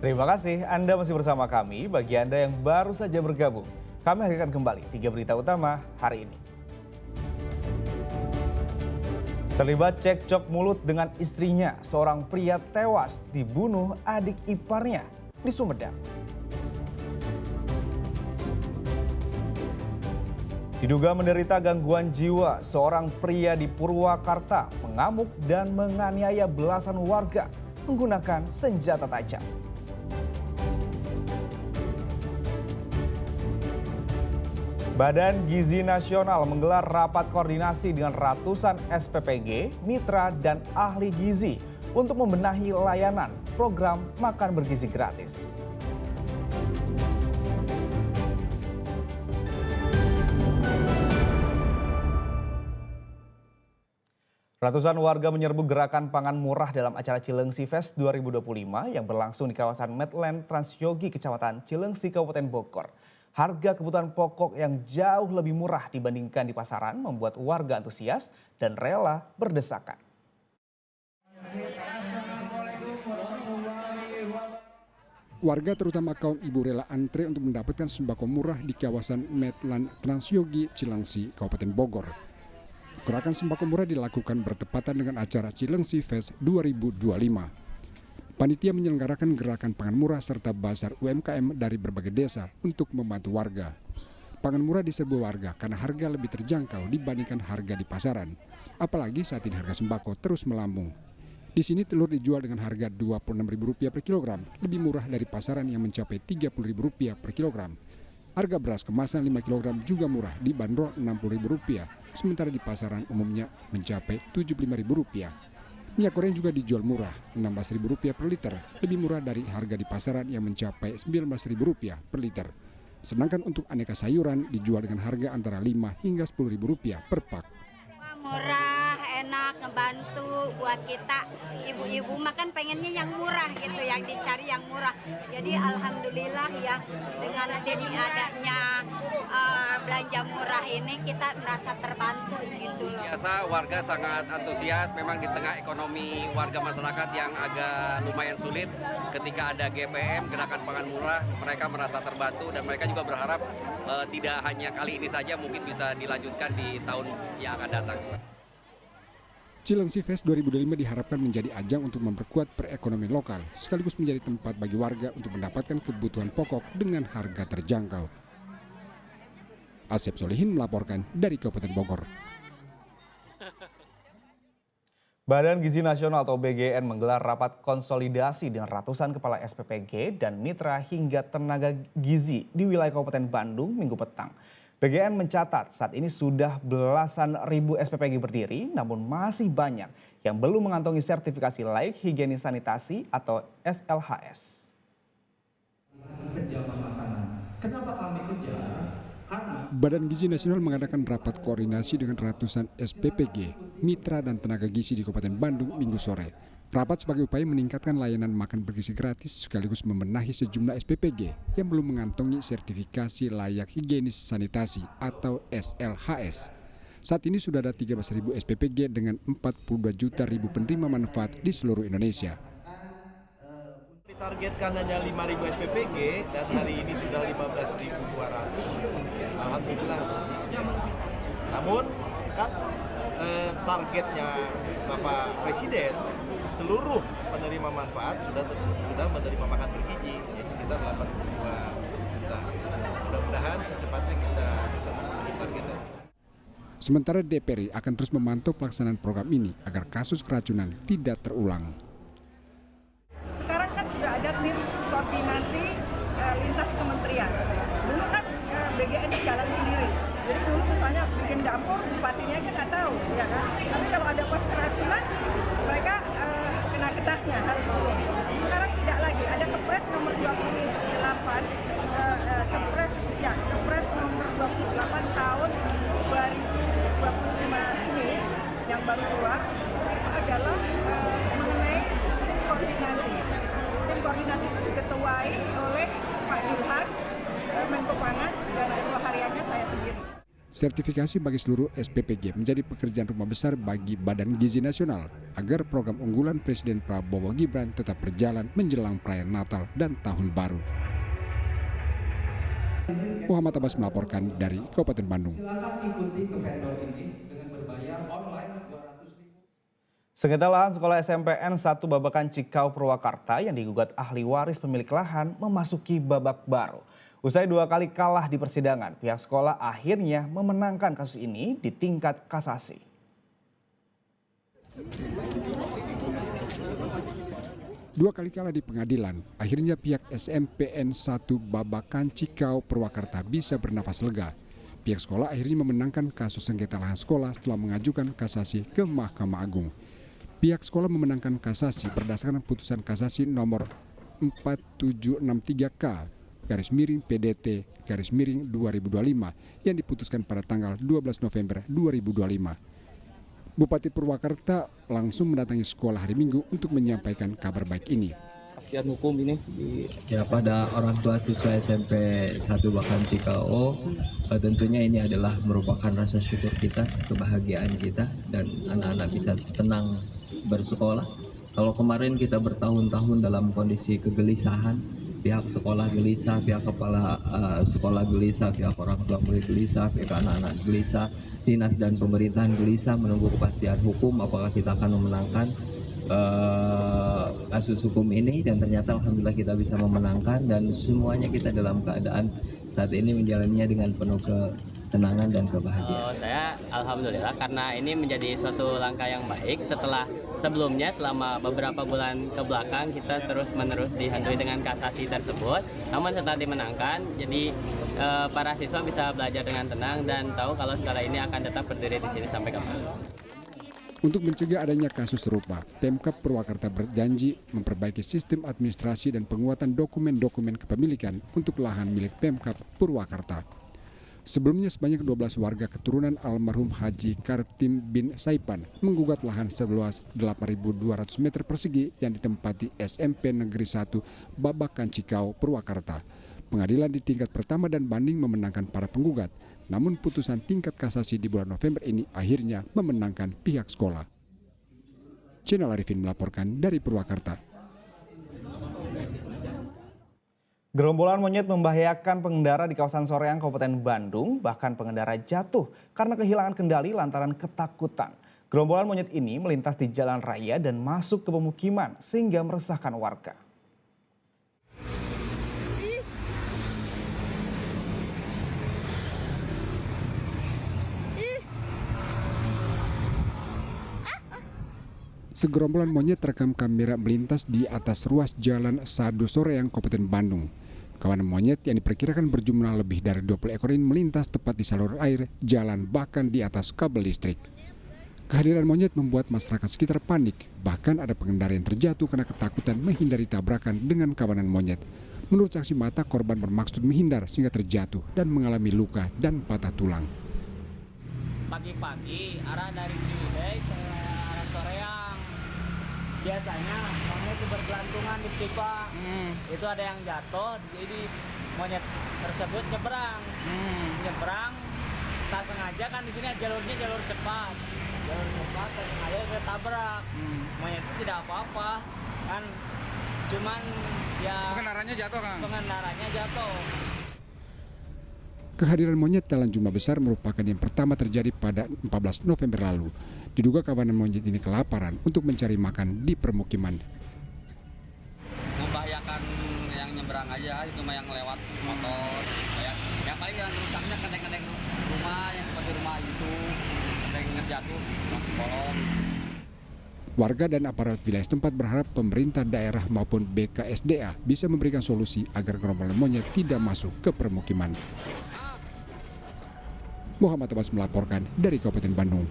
Terima kasih Anda masih bersama kami. Bagi Anda yang baru saja bergabung, kami hadirkan kembali 3 berita utama hari ini. Terlibat cekcok mulut dengan istrinya, seorang pria tewas dibunuh adik iparnya di Sumedang. Diduga menderita gangguan jiwa, seorang pria di Purwakarta mengamuk dan menganiaya belasan warga menggunakan senjata tajam. Badan Gizi Nasional menggelar rapat koordinasi dengan ratusan SPPG, mitra, dan ahli gizi untuk membenahi layanan program makan bergizi gratis. Ratusan warga menyerbu gerakan pangan murah dalam acara Cilengsi Fest 2025 yang berlangsung di kawasan Medland Transyogi, Kecamatan Cilengsi, Kabupaten Bogor. Harga kebutuhan pokok yang jauh lebih murah dibandingkan di pasaran membuat warga antusias dan rela berdesakan. Warga terutama kaum ibu rela antre untuk mendapatkan sembako murah di kawasan Medland Transyogi, Cilengsi, Kabupaten Bogor. Gerakan sembako murah dilakukan bertepatan dengan acara Cilengsi Fest 2025. Panitia menyelenggarakan gerakan pangan murah serta bazar UMKM dari berbagai desa untuk membantu warga. Pangan murah diserbu warga karena harga lebih terjangkau dibandingkan harga di pasaran. Apalagi saat ini harga sembako terus melambung. Di sini telur dijual dengan harga Rp26.000 per kilogram, lebih murah dari pasaran yang mencapai Rp30.000 per kilogram. Harga beras kemasan 5 kg juga murah, dibanderol Rp60.000, sementara di pasaran umumnya mencapai Rp75.000. Minyak goreng juga dijual murah, Rp16.000 per liter, lebih murah dari harga di pasaran yang mencapai Rp19.000 per liter. Sedangkan untuk aneka sayuran dijual dengan harga antara Rp5 hingga Rp10.000 per pak. Murah, enak, ngebantu buat kita ibu-ibu makan pengennya yang murah gitu, yang dicari yang murah. Jadi alhamdulillah ya dengan adanya belanja murah ini kita merasa terbantu gitu loh. Biasa warga sangat antusias, memang di tengah ekonomi warga masyarakat yang agak lumayan sulit, ketika ada GPM, gerakan pangan murah, mereka merasa terbantu dan mereka juga berharap tidak hanya kali ini saja, mungkin bisa dilanjutkan di tahun yang akan datang. Cilengsi Fest 2025 diharapkan menjadi ajang untuk memperkuat perekonomian lokal, sekaligus menjadi tempat bagi warga untuk mendapatkan kebutuhan pokok dengan harga terjangkau. Asep Solihin melaporkan dari Kabupaten Bogor. Badan Gizi Nasional atau BGN menggelar rapat konsolidasi dengan ratusan kepala SPPG dan mitra hingga tenaga gizi di wilayah Kabupaten Bandung Minggu petang. BGN mencatat saat ini sudah belasan ribu SPPG berdiri, namun masih banyak yang belum mengantongi sertifikasi layak higienis sanitasi atau SLHS. Kenapa kami kejar? Badan Gizi Nasional mengadakan rapat koordinasi dengan ratusan SPPG, mitra dan tenaga gizi di Kabupaten Bandung Minggu sore. Rapat sebagai upaya meningkatkan layanan makan bergizi gratis sekaligus membenahi sejumlah SPPG yang belum mengantongi sertifikasi layak higienis sanitasi atau SLHS. Saat ini sudah ada 13.000 SPPG dengan 42 juta penerima manfaat di seluruh Indonesia. Ditargetkan hanya 5.000 SPPG dan hari ini sudah 15.200. Alhamdulillah berarti sudah. Namun kan targetnya Bapak Presiden, seluruh penerima manfaat sudah menerima makan bergizi, ya sekitar 82 juta. Mudah-mudahan secepatnya kita bisa memenuhi targetnya. Sementara DPR akan terus memantau pelaksanaan program ini agar kasus keracunan tidak terulang. Sekarang kan sudah ada tim koordinasi lintas kementerian. Dulu kan BGN jalan sendiri. Jadi dulu misalnya bikin dapur, bupatinya kan nggak tahu, ya kan. Tapi kalau ada pos keracunan, mereka kena getahnya harus turun. Sekarang tidak lagi. Ada Kepres nomor 28, Kepres nomor 28 tahun 2025 ini yang baru keluar, itu adalah mengenai tim koordinasi. Tim koordinasi itu diketuai oleh Pak Julhas, Menko Pangan, dan ketua hariannya saya sendiri. Sertifikasi bagi seluruh SPPG menjadi pekerjaan rumah besar bagi Badan Gizi Nasional agar program unggulan Presiden Prabowo Gibran tetap berjalan menjelang perayaan Natal dan Tahun Baru. Muhammad Abbas melaporkan dari Kabupaten Bandung. Sengketa lahan sekolah SMPN 1 Babakan Cikau Purwakarta yang digugat ahli waris pemilik lahan memasuki babak baru. Usai 2 kali kalah di persidangan, pihak sekolah akhirnya memenangkan kasus ini di tingkat kasasi. Dua kali kalah di pengadilan, akhirnya pihak SMPN 1 Babakan Cikau Purwakarta bisa bernafas lega. Pihak sekolah akhirnya memenangkan kasus sengketa lahan sekolah setelah mengajukan kasasi ke Mahkamah Agung. Pihak sekolah memenangkan kasasi berdasarkan putusan kasasi nomor 4763K /PDT/2025 yang diputuskan pada tanggal 12 November 2025. Bupati Purwakarta langsung mendatangi sekolah hari Minggu untuk menyampaikan kabar baik ini. Kepastian hukum ini ya pada orang tua siswa SMP 1 Babakan Cikau, tentunya ini adalah merupakan rasa syukur kita, kebahagiaan kita, dan anak-anak bisa tenang bersekolah. Kalau kemarin kita bertahun-tahun dalam kondisi kegelisahan, pihak sekolah gelisah, pihak kepala sekolah gelisah, pihak orang tua murid gelisah, pihak anak-anak gelisah, dinas dan pemerintahan gelisah menunggu kepastian hukum apakah kita akan memenangkan kasus hukum ini, dan ternyata alhamdulillah kita bisa memenangkan, dan semuanya kita dalam keadaan saat ini menjalaninya dengan penuh ketenangan dan kebahagiaan. Saya alhamdulillah karena ini menjadi suatu langkah yang baik setelah sebelumnya selama beberapa bulan ke belakang kita terus-menerus dihantui dengan kasasi tersebut. Namun setelah dimenangkan, jadi para siswa bisa belajar dengan tenang dan tahu kalau sekolah ini akan tetap berdiri di sini sampai kapan. Untuk mencegah adanya kasus serupa, Pemkab Purwakarta berjanji memperbaiki sistem administrasi dan penguatan dokumen-dokumen kepemilikan untuk lahan milik Pemkab Purwakarta. Sebelumnya sebanyak 12 warga keturunan almarhum Haji Kartim bin Saipan menggugat lahan seluas 8.200 meter persegi yang ditempati SMP Negeri 1 Babakan Cikau Purwakarta. Pengadilan di tingkat pertama dan banding memenangkan para penggugat. Namun putusan tingkat kasasi di bulan November ini akhirnya memenangkan pihak sekolah. Channel Arifin melaporkan dari Purwakarta. Gerombolan monyet membahayakan pengendara di kawasan Soreang, Kabupaten Bandung. Bahkan pengendara jatuh karena kehilangan kendali lantaran ketakutan. Gerombolan monyet ini melintas di jalan raya dan masuk ke pemukiman sehingga meresahkan warga. Segerombolan monyet terekam kamera melintas di atas ruas jalan Sadu Soreang, Kabupaten Bandung. Kawanan monyet yang diperkirakan berjumlah lebih dari 20 ekor ini melintas tepat di saluran air, jalan, bahkan di atas kabel listrik. Kehadiran monyet membuat masyarakat sekitar panik, bahkan ada pengendara yang terjatuh karena ketakutan menghindari tabrakan dengan kawanan monyet. Menurut saksi mata, korban bermaksud menghindar sehingga terjatuh dan mengalami luka dan patah tulang. Pagi-pagi arah dari Ciwidey ke arah Soreang. Biasanya monyet itu bergelantungan di pipa, itu ada yang jatuh, jadi monyet tersebut nyebrang, tak sengaja kan di sini jalurnya jalur cepat, tak sengaja ketabrak, monyet itu tidak apa-apa, kan, cuman ya pengendaranya jatuh. Kehadiran monyet dalam jumlah besar merupakan yang pertama terjadi pada 14 November lalu. Diduga kawanan monyet ini kelaparan untuk mencari makan di permukiman. Membahayakan yang nyebrang aja, itu mah yang lewat motor. Yang paling yang rusaknya kenteng-kenteng rumah, yang seperti rumah itu, kenteng jatuh, kolong. Warga dan aparat wilayah setempat berharap pemerintah daerah maupun BKSDA bisa memberikan solusi agar gerombolan monyet tidak masuk ke permukiman. Muhammad Abbas melaporkan dari Kabupaten Bandung.